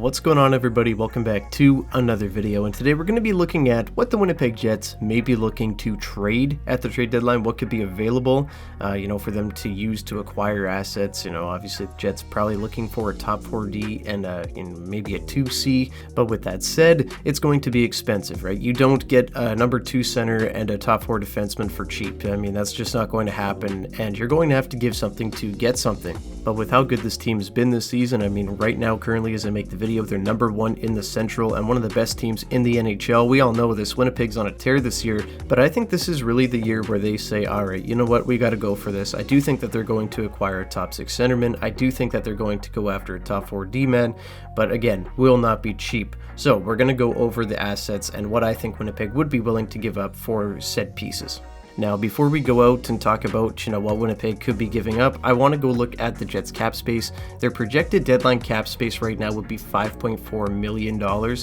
What's going on, everybody? Welcome back to another video, and today we're going to be looking at what the Winnipeg Jets may be looking to trade at the trade deadline, what could be available, for them to use to acquire assets. Obviously the Jets probably looking for a top 4D and maybe a 2C, but with that said, it's going to be expensive, right? You don't get a number 2 center and a top 4 defenseman for cheap. I mean, that's just not going to happen, and you're going to have to give something to get something. But with how good this team's been this season, I mean, right now, currently, as I make the video, they're number 1 in the Central and one of the best teams in the NHL. We all know this. Winnipeg's on a tear this year, but I think this is really the year where they say, all right, you know what, we got to go for this. I do think that they're going to acquire a top 6 centerman. I do think that they're going to go after a top 4 D-man, but again, will not be cheap. So we're going to go over the assets and what I think Winnipeg would be willing to give up for said pieces. Now, before we go out and talk about, what Winnipeg could be giving up, I want to go look at the Jets cap space. Their projected deadline cap space right now would be $5.4 million,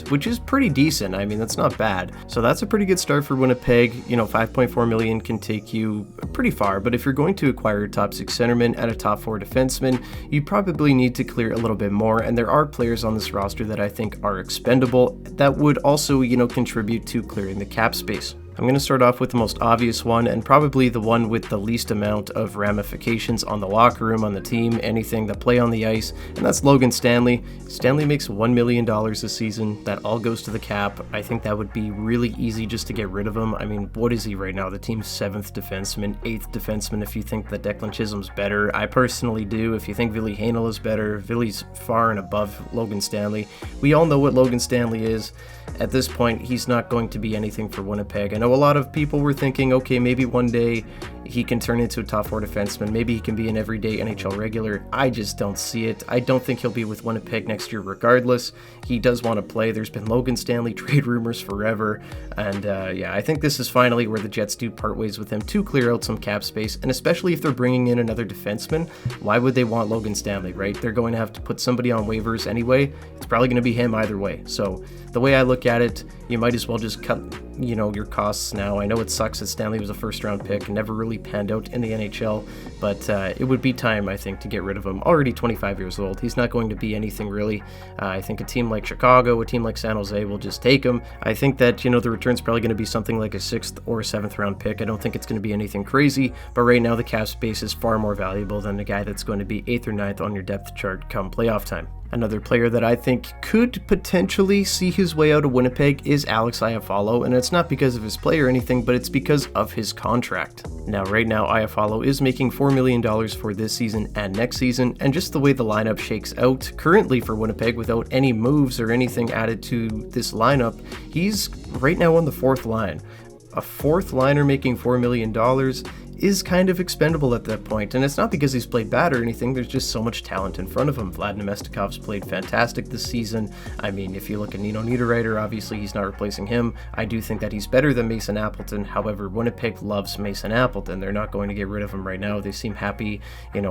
which is pretty decent. I mean, that's not bad. So that's a pretty good start for Winnipeg. $5.4 million can take you pretty far, but if you're going to acquire a top 6 centerman and a top 4 defenseman, you probably need to clear a little bit more, and there are players on this roster that I think are expendable that would also, contribute to clearing the cap space. I'm going to start off with the most obvious one, and probably the one with the least amount of ramifications on the locker room, on the team, anything, the play on the ice, and that's Logan Stanley. Stanley makes $1 million this season. That all goes to the cap. I think that would be really easy just to get rid of him. I mean, what is he right now? The team's 7th defenseman, 8th defenseman if you think that Declan Chisholm's better. I personally do. If you think Ville Heinola is better, Ville's far and above Logan Stanley. We all know what Logan Stanley is. At this point, he's not going to be anything for Winnipeg. I know a lot of people were thinking, okay, maybe one day he can turn into a top 4 defenseman. Maybe he can be an everyday NHL regular. I just don't see it. I don't think he'll be with Winnipeg next year regardless. He does want to play. There's been Logan Stanley trade rumors forever. And I think this is finally where the Jets do part ways with him to clear out some cap space. And especially if they're bringing in another defenseman, why would they want Logan Stanley, right? They're going to have to put somebody on waivers anyway. It's probably going to be him either way. So the way I look at it, you might as well just cut, your costs now. I know it sucks that Stanley was a first-round pick and never really panned out in the NHL, but it would be time, I think, to get rid of him. Already 25 years old. He's not going to be anything really. I think a team like Chicago, a team like San Jose will just take him. I think that, the return's probably going to be something like a 6th or 7th round pick. I don't think it's going to be anything crazy, but right now the cap space is far more valuable than a guy that's going to be 8th or 9th on your depth chart come playoff time. Another player that I think could potentially see his way out of Winnipeg is Alex Iafallo, and it's not because of his play or anything, but it's because of his contract. Now, right now, Iafallo is making $4 million for this season and next season, and just the way the lineup shakes out currently for Winnipeg without any moves or anything added to this lineup, he's right now on the 4th line. A 4th liner making $4 million is kind of expendable at that point, and it's not because he's played bad or anything. There's just so much talent in front of him. Vlad Nemestikov's played fantastic this season. I mean, if you look at Nino Niederreiter, obviously he's not replacing him. I do think that he's better than Mason Appleton. However, Winnipeg loves Mason Appleton. They're not going to get rid of him right now. They seem happy,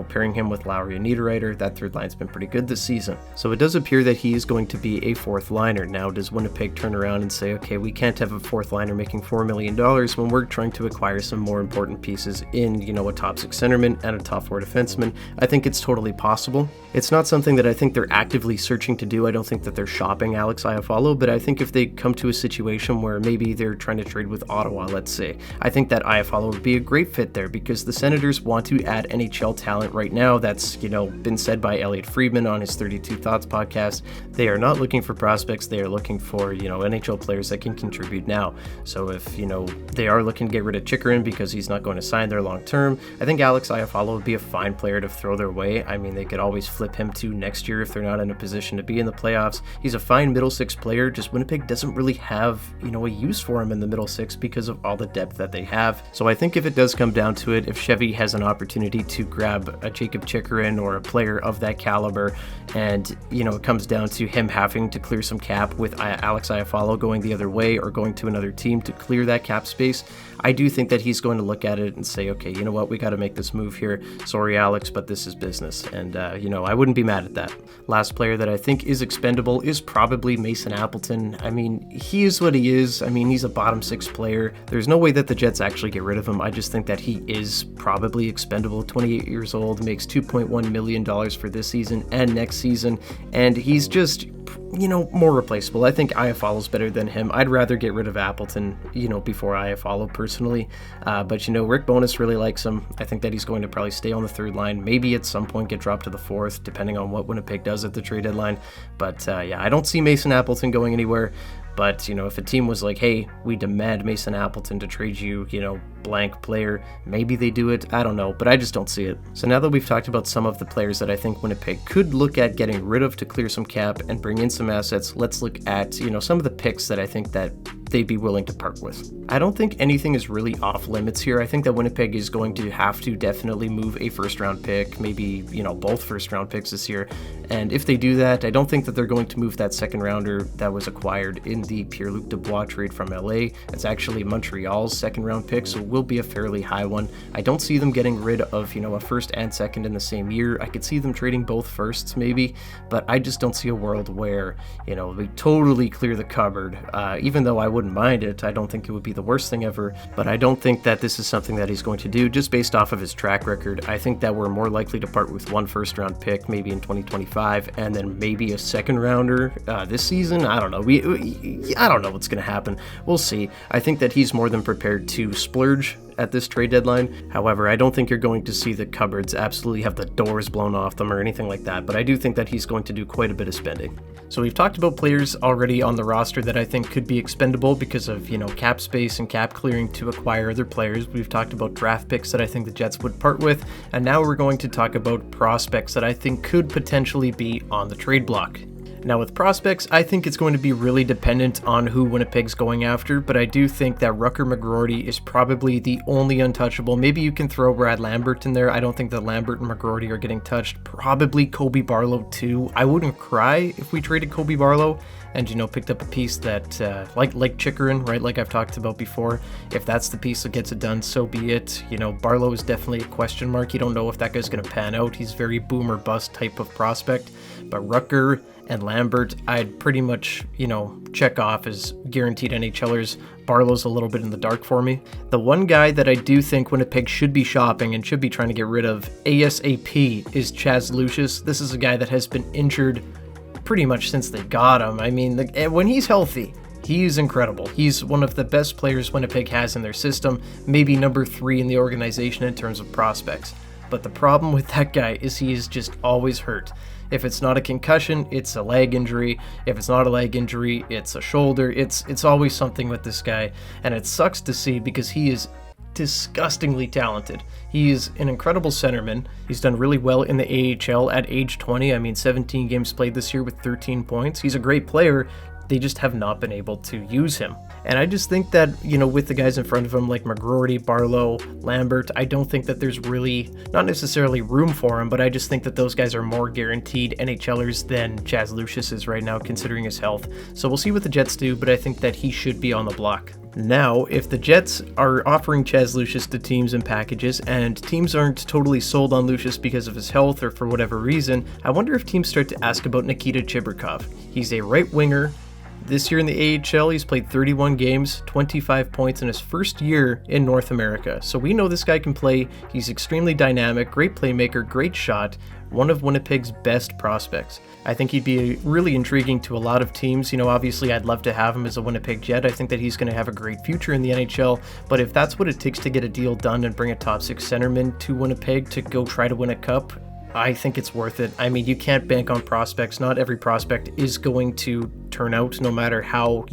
pairing him with Lowry and Niederreiter. That third line's been pretty good this season. So it does appear that he is going to be a 4th liner. Now, does Winnipeg turn around and say, okay, we can't have a 4th liner making $4 million when we're trying to acquire some more important pieces in, a top 6 centerman and a top 4 defenseman? I think it's totally possible. It's not something that I think they're actively searching to do. I don't think that they're shopping Alex Iafallo, but I think if they come to a situation where maybe they're trying to trade with Ottawa, let's say, I think that Iafallo would be a great fit there because the Senators want to add NHL talent right now. That's, been said by Elliot Friedman on his 32 Thoughts podcast. They are not looking for prospects. They are looking for, NHL players that can contribute now. So if, they are looking to get rid of Chikrin because he's not going to sign there long term, I think Alex Iafallo would be a fine player to throw their way. I mean, they could always flip him to next year if they're not in a position to be in the playoffs. He's a fine middle 6 player, just Winnipeg doesn't really have, a use for him in the middle 6 because of all the depth that they have. So I think if it does come down to it, if Chevy has an opportunity to grab a Jacob Chikrin or a player of that caliber, and, it comes down to him having to clear some cap with Alex Iafallo going the other way or going to another team to clear that cap space, I do think that he's going to look at it and say, okay, you know what, we got to make this move here. Sorry, Alex, but this is business. And, I wouldn't be mad at that. Last player that I think is expendable is probably Mason Appleton. I mean, he is what he is. I mean, he's a bottom 6 player. There's no way that the Jets actually get rid of him. I just think that he is probably expendable. 28 years old, makes $2.1 million for this season and next season. And he's just more replaceable. I think Iafalo's better than him. I'd rather get rid of Appleton, before Iafalo personally. But, Rick Bowness really likes him. I think that he's going to probably stay on the third line, maybe at some point get dropped to the fourth, depending on what Winnipeg does at the trade deadline. But, I don't see Mason Appleton going anywhere. But, if a team was like, hey, we demand Mason Appleton to trade you, blank player, maybe they do it. I don't know, but I just don't see it. So now that we've talked about some of the players that I think Winnipeg could look at getting rid of to clear some cap and bring in some assets, let's look at, some of the picks that I think that they'd be willing to part with. I don't think anything is really off limits here. I think that Winnipeg is going to have to definitely move a first-round pick, maybe, both first-round picks this year. And if they do that, I don't think that they're going to move that second-rounder that was acquired in the Pierre-Luc Dubois trade from LA. It's actually Montreal's second-round pick, so it will be a fairly high one. I don't see them getting rid of, a first and second in the same year. I could see them trading both firsts maybe, but I just don't see a world where, they totally clear the cupboard. Even though I wouldn't mind it, I don't think it would be the worst thing ever, but I don't think that this is something that he's going to do just based off of his track record. I think that we're more likely to part with one first-round pick maybe in 2025 and then maybe a second-rounder this season. I don't know. I don't know what's going to happen. We'll see. I think that he's more than prepared to splurge at this trade deadline. However, I don't think you're going to see the cupboards absolutely have the doors blown off them or anything like that, but I do think that he's going to do quite a bit of spending. So we've talked about players already on the roster that I think could be expendable because of, cap space and cap clearing to acquire other players. We've talked about draft picks that I think the Jets would part with, and now we're going to talk about prospects that I think could potentially be on the trade block. Now with prospects, I think it's going to be really dependent on who Winnipeg's going after, but I do think that Rutger McGroarty is probably the only untouchable. Maybe you can throw Brad Lambert in there. I don't think that Lambert and McGroarty are getting touched. Probably Kobe Barlow too. I wouldn't cry if we traded Kobe Barlow and, picked up a piece that, like Chikrin, right, like I've talked about before. If that's the piece that gets it done, so be it. Barlow is definitely a question mark. You don't know if that guy's going to pan out. He's very boom or bust type of prospect, but Rutger and Lambert, I'd pretty much, check off as guaranteed NHLers. Barlow's a little bit in the dark for me. The one guy that I do think Winnipeg should be shopping and should be trying to get rid of ASAP is Chaz Lucius. This is a guy that has been injured pretty much since they got him. I mean, when he's healthy, he's incredible. He's one of the best players Winnipeg has in their system, maybe number 3 in the organization in terms of prospects. But the problem with that guy is he is just always hurt. If it's not a concussion, it's a leg injury. If it's not a leg injury, it's a shoulder. It's always something with this guy, and it sucks to see because he is disgustingly talented. He's an incredible centerman. He's done really well in the AHL at age 20. I mean, 17 games played this year with 13 points. He's a great player. They just have not been able to use him. And I just think that, with the guys in front of him like McGroarty, Barlow, Lambert, I don't think that there's really, not necessarily room for him, but I just think that those guys are more guaranteed NHLers than Chaz Lucius is right now, considering his health. So we'll see what the Jets do, but I think that he should be on the block. Now, if the Jets are offering Chaz Lucius to teams and packages, and teams aren't totally sold on Lucius because of his health or for whatever reason, I wonder if teams start to ask about Nikita Chibrikov. He's a right winger. This year in the AHL, he's played 31 games, 25 points in his first year in North America. So we know this guy can play. He's extremely dynamic, great playmaker, great shot, one of Winnipeg's best prospects. I think he'd be really intriguing to a lot of teams. Obviously I'd love to have him as a Winnipeg Jet. I think that he's going to have a great future in the NHL, but if that's what it takes to get a deal done and bring a top 6 centerman to Winnipeg to go try to win a cup, I think it's worth it. I mean, you can't bank on prospects. Not every prospect is going to turn out, no matter how,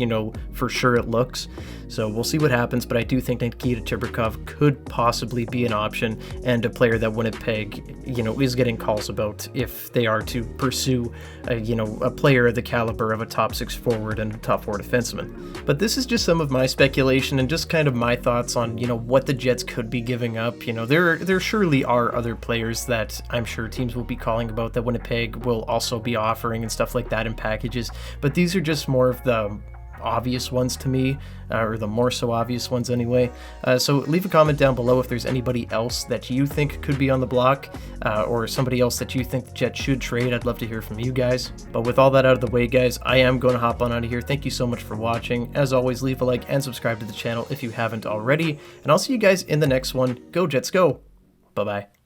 for sure it looks. So we'll see what happens, but I do think Nikita Chibrikov could possibly be an option and a player that Winnipeg, is getting calls about if they are to pursue, a player of the caliber of a top 6 forward and a top 4 defenseman. But this is just some of my speculation and just kind of my thoughts on, what the Jets could be giving up. There surely are other players that I'm sure teams will be calling about that Winnipeg will also be offering and stuff like that in packages, but these are just more of the obvious ones to me, or the more so obvious ones anyway. So leave a comment down below if there's anybody else that you think could be on the block, or somebody else that you think the Jets should trade. I'd love to hear from you guys. But with all that out of the way, guys, I am going to hop on out of here. Thank you so much for watching. As always, leave a like and subscribe to the channel if you haven't already, and I'll see you guys in the next one. Go Jets, go! Bye-bye.